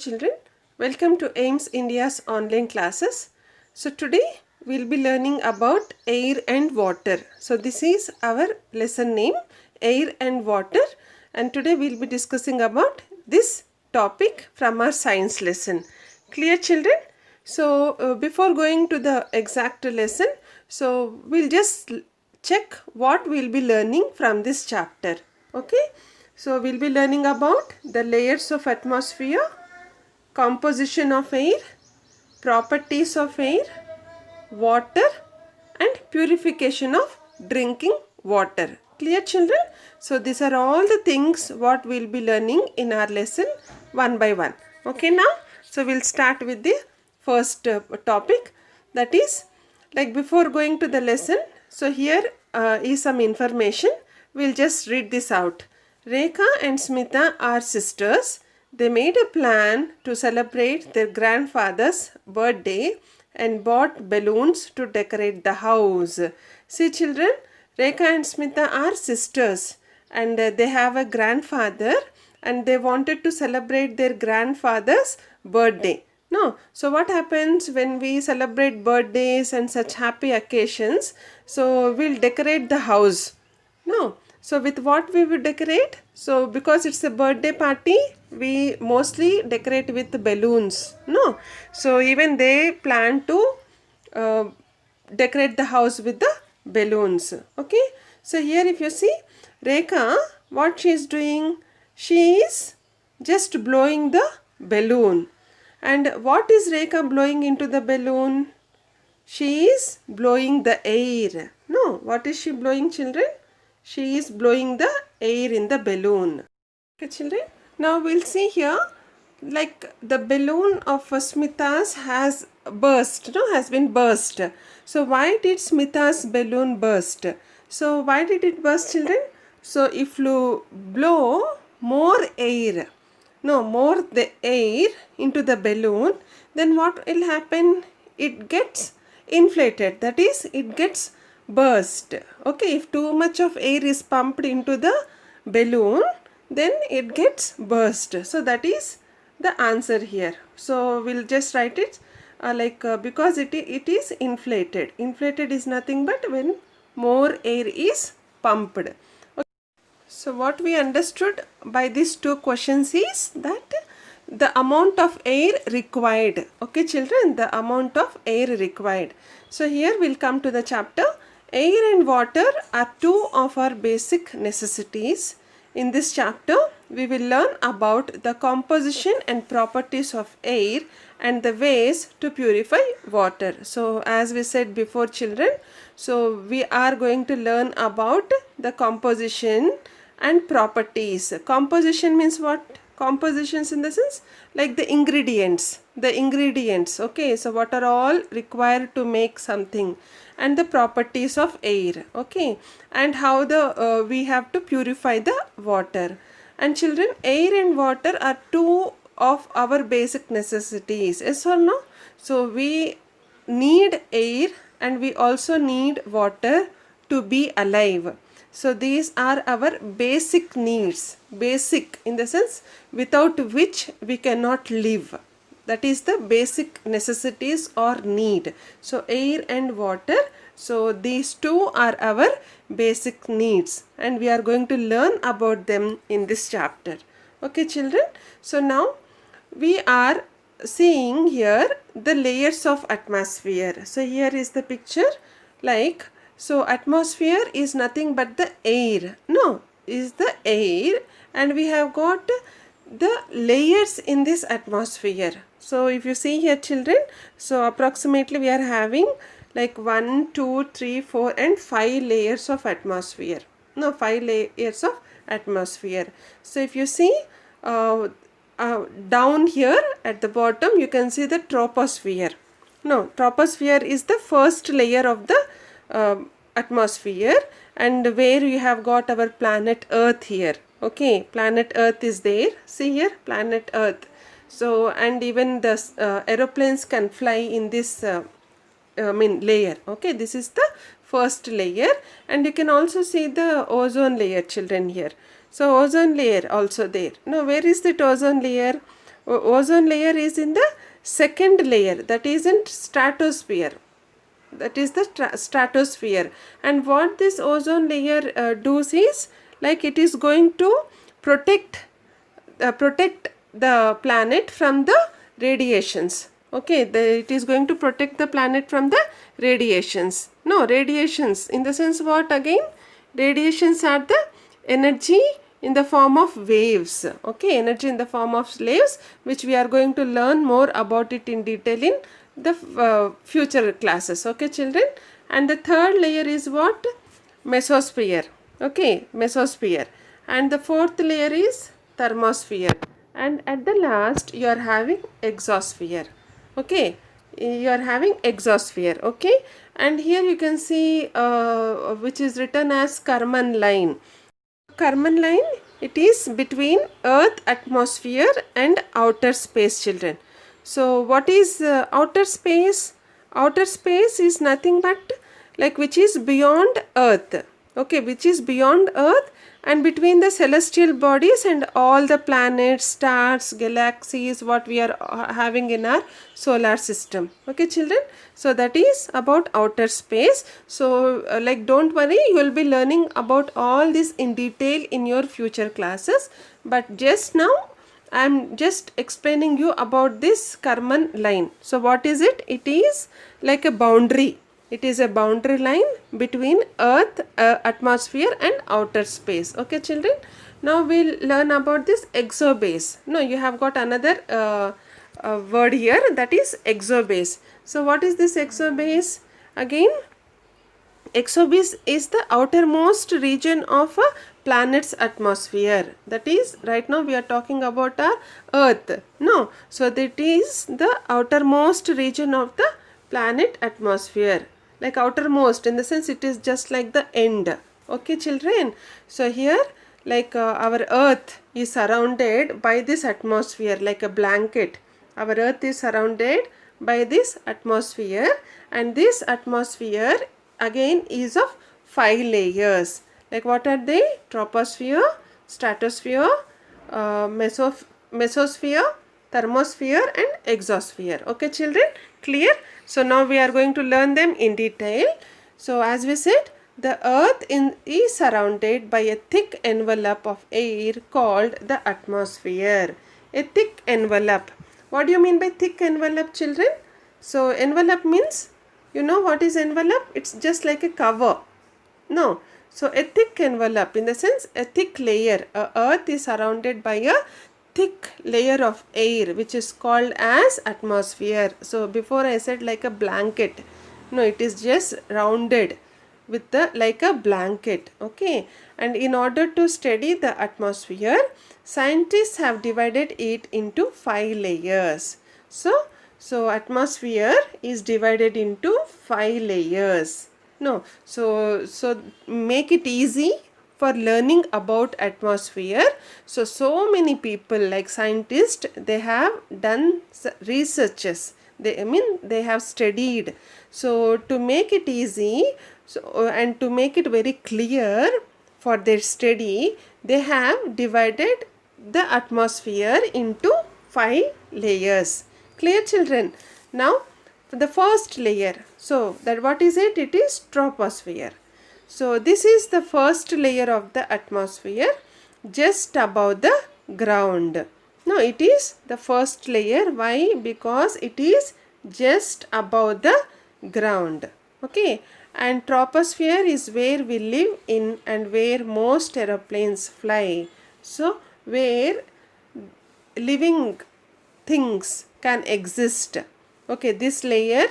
children, welcome to AIMS India's online classes. So today we'll be learning about air and water. So this is our lesson name, air and water, and today we'll be discussing about this topic from our science lesson. Clear children? So before going to the exact lesson, so we'll just check what we'll be learning from this chapter. Okay? So we'll be learning about the layers of atmosphere, composition of air, properties of air, water and purification of drinking water. Clear children? So these are all the things what we'll be learning in our lesson one by one. Okay now? So we'll start with the first topic, that is, like before going to the lesson, so here is some information. We'll just read this out. Rekha and Smita are sisters. They made a plan to celebrate their grandfather's birthday and bought balloons to decorate the house. See children, Rekha and Smita are sisters and they have a grandfather and they wanted to celebrate their grandfather's birthday. No, so what happens when we celebrate birthdays and such happy occasions? So we'll decorate the house. No, so with what we will decorate? So because it's a birthday party, we mostly decorate with balloons. No, so even they plan to decorate the house with the balloons. Okay, so here if you see Rekha, what she is doing? She is just blowing the balloon. And what is Rekha blowing into the balloon? She is blowing the air. No, what is she blowing, children? She is blowing the air in the balloon. Okay, children. Now we'll see here, like the balloon of Smita's has burst, no, has been burst. So why did Smita's balloon burst? So why did it burst, children? So if you blow more air, more the air into the balloon, then what will happen? It gets inflated, that is, it gets burst. Okay, if too much of air is pumped into the balloon, then it gets burst. So that is the answer here. So we'll just write it because it is inflated. Inflated is nothing but when more air is pumped. Okay. So what we understood by these two questions is that the amount of air required. Okay children, the amount of air required. So here we'll come to the chapter. Air and water are two of our basic necessities. In this chapter, we will learn about the composition and properties of air and the ways to purify water. So as we said before children, so we are going to learn about the composition and properties. Composition means what? Compositions in the sense like the ingredients, okay, so what are all required to make something, and the properties of air, okay, and how the we have to purify the water. And children, air and water are two of our basic necessities, yes or no? So we need air and we also need water to be alive. So these are our basic needs, basic in the sense without which we cannot live. That is the basic necessities or need. So air and water, so these two are our basic needs and we are going to learn about them in this chapter. Okay children, so now we are seeing here the layers of atmosphere. So here is the picture, like, so atmosphere is nothing but the air, is the air, and we have got the layers in this atmosphere. So if you see here children, so approximately we are having like 1, 2, 3, 4 and 5 layers of atmosphere. 5 layers of atmosphere. So if you see down here at the bottom, you can see the troposphere. Troposphere is the first layer of the atmosphere, and where you have got our planet Earth here. Okay, planet Earth is there. See here, planet Earth. So, and even the aeroplanes can fly in this layer. Okay, this is the first layer, and you can also see the ozone layer children here. So ozone layer also there. Now where is that ozone layer? ozone layer is in the second layer, that is in stratosphere. That is the stratosphere. And what this ozone layer does is, like, it is going to protect the planet from the radiations. Okay, it is going to protect the planet from the radiations. No, radiations in the sense what again? Radiations are the energy in the form of waves. Okay, energy in the form of waves, which we are going to learn more about it in detail in the future classes. Okay, children. And the third layer is what? Mesosphere. Okay, mesosphere. And the fourth layer is thermosphere. And at the last you are having exosphere. Okay, you are having exosphere. Okay, and here you can see which is written as Karman line. Karman line, it is between earth atmosphere and outer space, children. So what is outer space? Outer space is nothing but like which is beyond earth. Okay, which is beyond earth and between the celestial bodies and all the planets, stars, galaxies, what we are having in our solar system. Okay, children. So that is about outer space. So like, don't worry, you will be learning about all this in detail in your future classes. But just now I am just explaining you about this Karman line. So what is it? It is like a boundary. It is a boundary line between earth, atmosphere and outer space. Okay, children. Now we'll learn about this exobase. No, you have got another word here, that is exobase. So what is this exobase? Again, exobase is the outermost region of a planet's atmosphere. That is, right now we are talking about our earth. No, so that is the outermost region of the planet atmosphere. Like outermost in the sense it is just like the end. Okay, children. So here, like our earth is surrounded by this atmosphere like a blanket. Our earth is surrounded by this atmosphere, and this atmosphere again is of 5 layers. Like what are they? Troposphere, stratosphere, mesosphere, thermosphere and exosphere. Okay, children, clear? So now we are going to learn them in detail. So as we said, the earth is surrounded by a thick envelope of air called the atmosphere. A thick envelope. What do you mean by thick envelope, children? So envelope means, you know what is envelope? It's just like a cover. No. So a thick envelope in the sense a thick layer. Earth is surrounded by a thick layer of air which is called as atmosphere. So before I said like a blanket. No, it is just rounded with the like a blanket. Okay, and in order to study the atmosphere, scientists have divided it into 5 layers. So atmosphere is divided into 5 layers. No, so make it easy for learning about atmosphere. So many people like scientists, they have done researches. They have studied. So to make it easy, and to make it very clear for their study, they have divided the atmosphere into 5 layers. Clear, children? Now the first layer. So that what is it? It is troposphere. So this is the first layer of the atmosphere just above the ground. No, it is the first layer. Why? Because it is just above the ground. Okay, and troposphere is where we live in and where most aeroplanes fly. So where living things can exist. Okay, this layer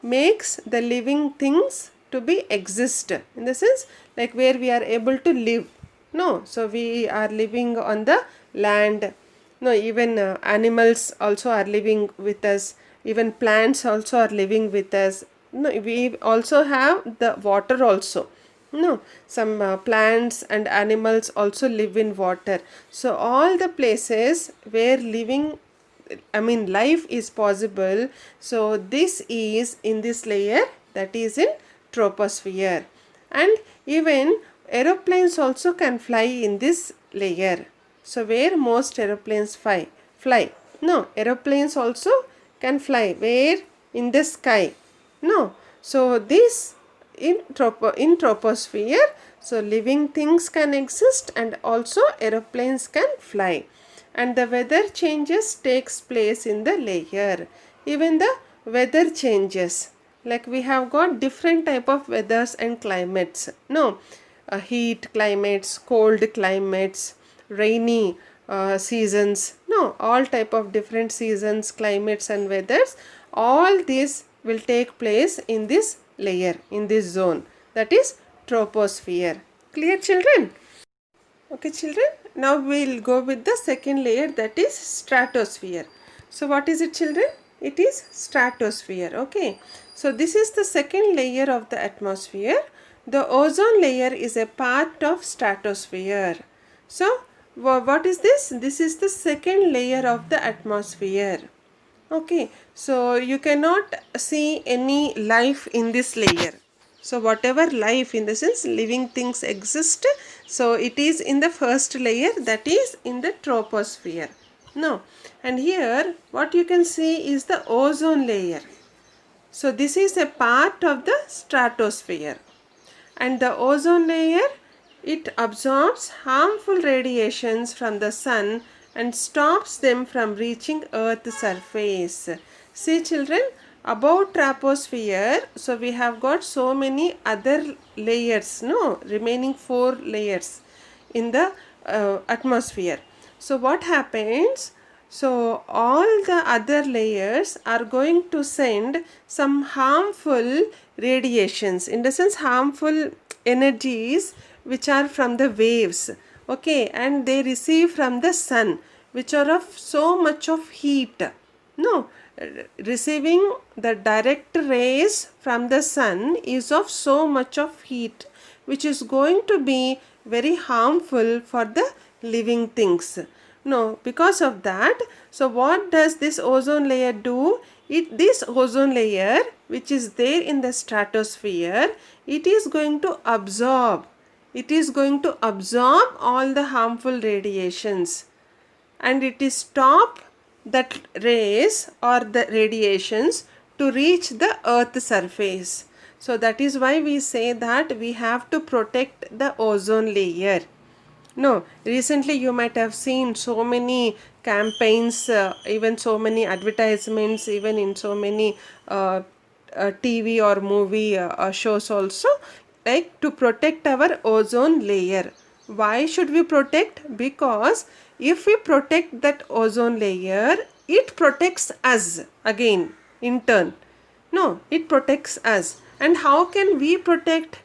makes the living things to be exist in the sense like where we are able to live. No, so we are living on the land. No, even animals also are living with us. Even plants also are living with us. No, we also have the water also. No, some plants and animals also live in water. So all the places where life is possible. So this is in this layer, that is in troposphere. And even aeroplanes also can fly in this layer. So where most aeroplanes fly. No, aeroplanes also can fly. Where? In the sky. No. So this in troposphere, so living things can exist and also aeroplanes can fly. And the weather changes takes place in the layer. Even the weather changes. Like we have got different type of weathers and climates. No, heat climates, cold climates, rainy seasons. No, all type of different seasons, climates and weathers. All these will take place in this layer, in this zone. That is troposphere. Clear, children? Okay, children. Now we will go with the second layer, that is stratosphere. So what is it, children? It is stratosphere. Okay. So this is the second layer of the atmosphere. The ozone layer is a part of stratosphere. So what is this? This is the second layer of the atmosphere. Okay. So you cannot see any life in this layer. So whatever life, in the sense living things exist, so it is in the first layer, that is in the troposphere. No. And here what you can see is the ozone layer. So this is a part of the stratosphere. And the ozone layer, it absorbs harmful radiations from the sun and stops them from reaching Earth's surface. See, children, above troposphere, so we have got so many other layers, no, remaining 4 layers in the atmosphere. So what happens? So all the other layers are going to send some harmful radiations, in the sense harmful energies which are from the waves. Okay, and they receive from the sun, which are of so much of heat. No, receiving the direct rays from the sun is of so much of heat, which is going to be very harmful for the living things. No, because of that, so what does this ozone layer do? This ozone layer, which is there in the stratosphere, it is going to absorb. It is going to absorb all the harmful radiations, and it is stop that rays or the radiations to reach the earth surface. So that is why we say that we have to protect the ozone layer. No, recently you might have seen so many campaigns, even so many advertisements, even in so many TV or movie shows also, like to protect our ozone layer. Why should we protect? Because if we protect that ozone layer, it protects us again in turn. No, it protects us. And how can we protect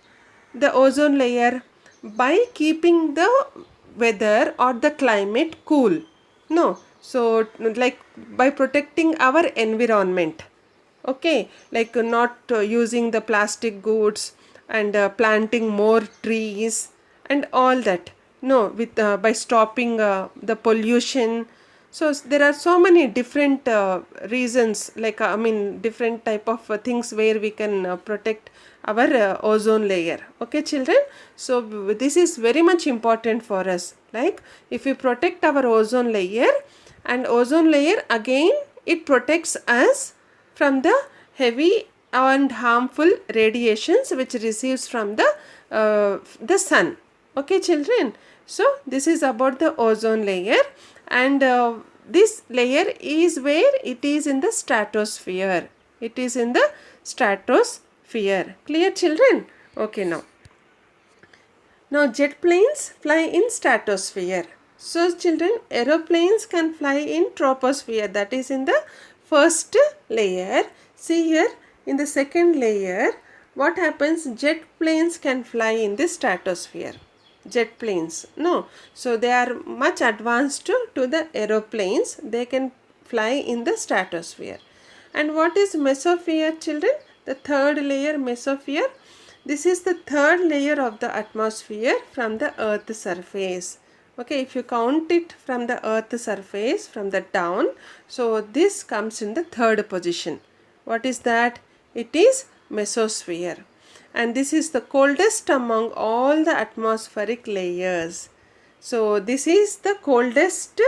the ozone layer? By keeping the weather or the climate cool. No, so like by protecting our environment. Okay, like not using the plastic goods and planting more trees and all that. No, with by stopping the pollution. So there are so many different reasons, like I mean different type of things where we can protect our ozone layer. Okay, children, so this is very much important for us. Like if we protect our ozone layer, and ozone layer again, it protects us from the heavy and harmful radiations which receives from the sun. Okay, children, so this is about the ozone layer, and this layer is where it is in the stratosphere. It is in the stratosphere. Clear, children? Okay, now jet planes fly in stratosphere. So children, aeroplanes can fly in troposphere, that is in the first layer. See here, in the second layer, what happens? Jet planes can fly in the stratosphere. Jet planes, no, so they are much advanced to the aeroplanes. They can fly in the stratosphere. And what is mesosphere, children? The third layer, mesosphere. This is the third layer of the atmosphere from the earth surface. Okay, if you count it from the earth surface, from the down, so this comes in the third position. What is that? It is mesosphere. And this is the coldest among all the atmospheric layers. So this is the coldest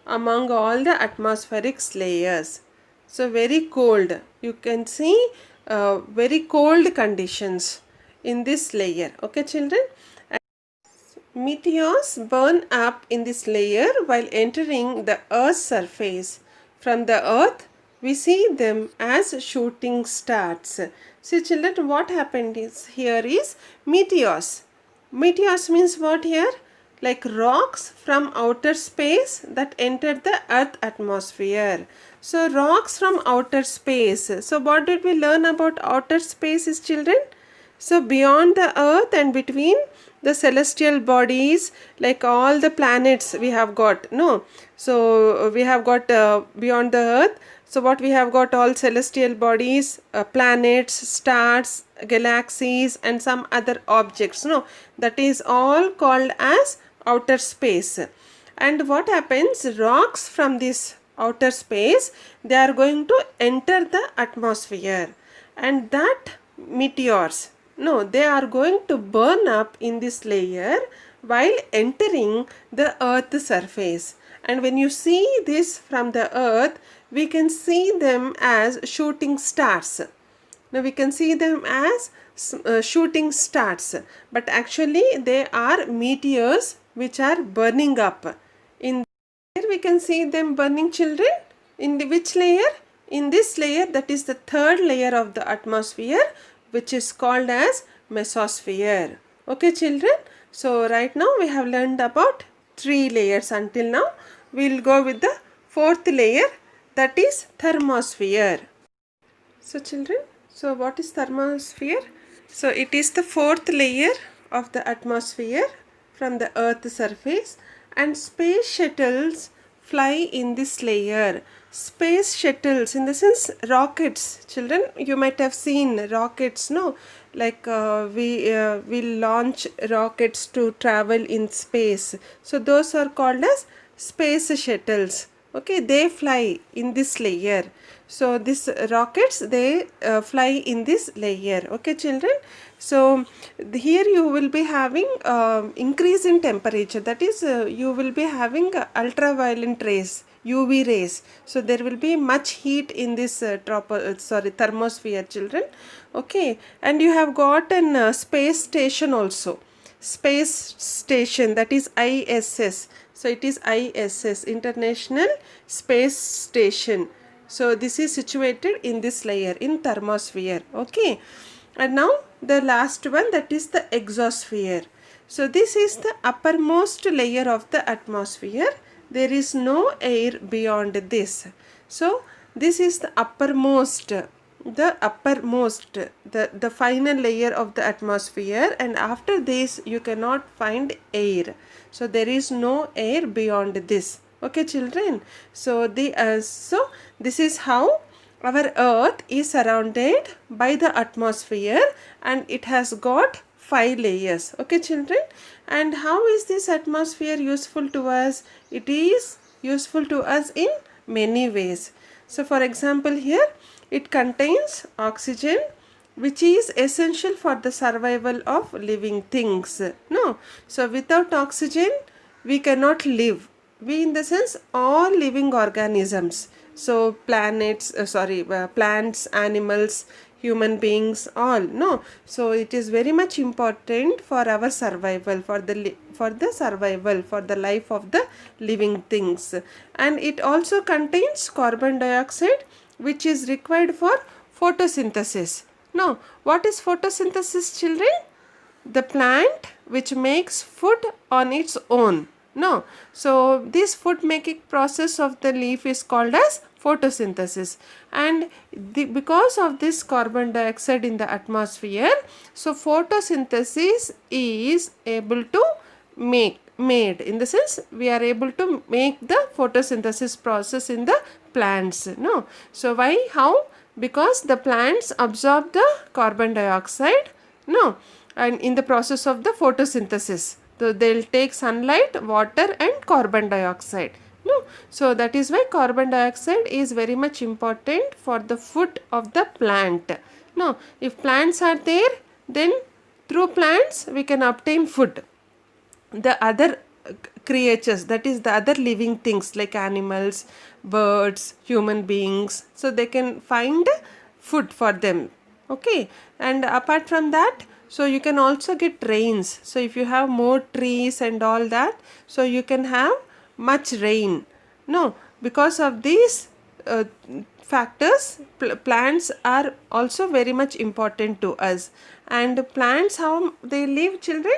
among all the atmospheric layers. So very cold. You can see very cold conditions in this layer. Okay, children. Meteors burn up in this layer while entering the Earth's surface. From the Earth, we see them as shooting stars. See children, what happened is here is meteors. Meteors means what here? Like rocks from outer space that entered the Earth atmosphere. So rocks from outer space. So what did we learn about outer space, children? So beyond the earth and between the celestial bodies, like all the planets we have got, no? So we have got beyond the earth. So what we have got, all celestial bodies, planets, stars, galaxies and some other objects, no? That is all called as outer space. And what happens, rocks from this outer space, they are going to enter the atmosphere, and that meteors, no, they are going to burn up in this layer while entering the earth surface. And when you see this from the earth, we can see them as shooting stars. Now we can see them as shooting stars, but actually they are meteors which are burning up. In here we can see them burning, children. In the which layer? In this layer, that is the third layer of the atmosphere, which is called as mesosphere. Okay children, so right now we have learned about 3 layers until now. We will go with the 4th layer, that is thermosphere. So children, so what is thermosphere? So it is the 4th layer of the atmosphere from the earth surface, and space shuttles fly in this layer. Space shuttles, in the sense rockets, children, you might have seen rockets, no? Like we launch rockets to travel in space. So those are called as space shuttles. Okay, they fly in this layer. So these rockets, they fly in this layer. Okay children, so here you will be having increase in temperature, that is you will be having ultraviolet rays, UV rays. So there will be much heat in this thermosphere, children. Okay, and you have got an space station also, space station, that is ISS. So it is ISS, International Space Station. So this is situated in this layer, in thermosphere. Okay, and now the last one, that is the exosphere. So this is the uppermost layer of the atmosphere. There is no air beyond this. So this is the uppermost, the final layer of the atmosphere, and after this you cannot find air. So there is no air beyond this. Okay children, so this is how our earth is surrounded by the atmosphere, and it has got 5 layers. Okay children, and how is this atmosphere useful to us? It is useful to us in many ways. So for example, here it contains oxygen, which is essential for the survival of living things. No, so without oxygen we cannot live. We, in the sense, all living organisms. So plants, animals, human beings, all. No, so it is very much important for our survival, for the survival, for the life of the living things. And it also contains carbon dioxide, which is required for photosynthesis. Now, what is photosynthesis, children? The plant which makes food on its own. No, so this food making process of the leaf is called as photosynthesis, and because of this carbon dioxide in the atmosphere, so photosynthesis is able to made, in the sense we are able to make the photosynthesis process in the plants. No, so why, how? Because the plants absorb the carbon dioxide, no, and in the process of the photosynthesis. So they'll take sunlight, water and carbon dioxide. No, so that is why carbon dioxide is very much important for the food of the plant. No, if plants are there, then through plants we can obtain food. The other creatures, that is the other living things like animals, birds, human beings, so they can find food for them. Okay, and apart from that, so you can also get rains. So if you have more trees and all that, so you can have much rain. No, because of these uh, factors, plants are also very much important to us. And plants, how they live, children?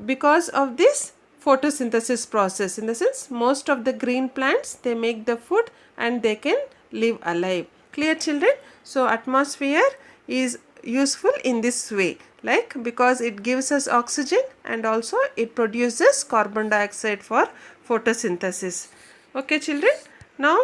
Because of this photosynthesis process. In the sense, most of the green plants, they make the food and they can live alive. Clear, children? So atmosphere is useful in this way, like because it gives us oxygen and also it produces carbon dioxide for photosynthesis. Okay, children? Now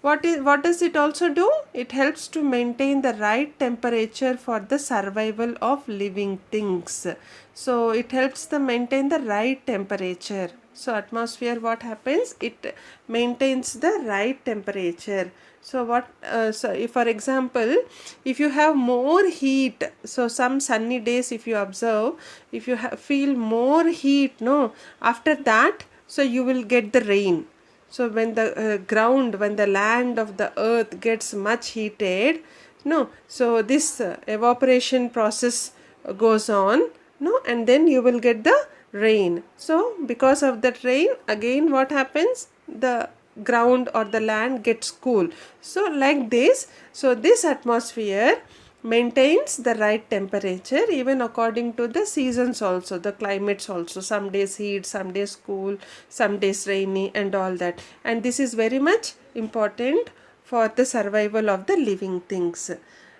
what does it also do? It helps to maintain the right temperature for the survival of living things. So it helps to maintain the right temperature. So atmosphere, what happens? It maintains the right temperature. So so if, for example, if you have more heat, so some sunny days, if you observe, if you feel more heat, no, after that, so you will get the rain. So when the ground, when the land of the earth gets much heated, no, so this evaporation process goes on, no, and then you will get the rain. So because of that rain, again what happens? The ground or the land gets cool. So like this, so this atmosphere maintains the right temperature even according to the seasons also, the climates also. Some days heat, some days cool, some days rainy and all that. And this is very much important for the survival of the living things.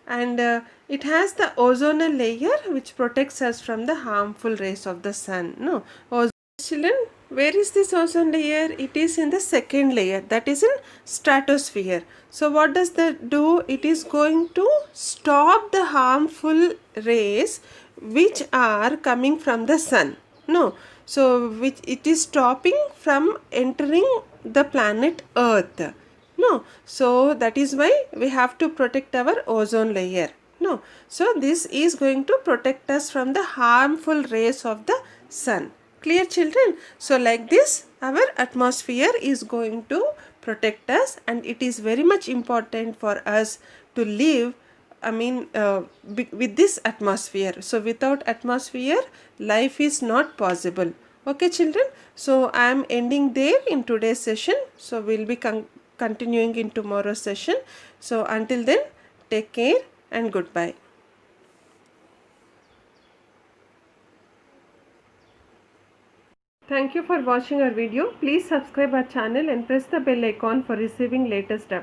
And it has the ozone layer which protects us from the harmful rays of the sun. No, children, where is this ozone layer? It is in the second layer, that is in stratosphere. So what does that do? It is going to stop the harmful rays which are coming from the sun. No, so which it is stopping from entering the planet Earth. No, so that is why we have to protect our ozone layer. No, so this is going to protect us from the harmful rays of the sun. Clear, children? So like this, our atmosphere is going to protect us, and it is very much important for us to live, with this atmosphere. So without atmosphere, life is not possible. Okay, children? So I am ending there in today's session. So we'll be continuing in tomorrow's session. So until then, take care and goodbye. Thank you for watching our video. Please subscribe our channel and press the bell icon for receiving latest updates.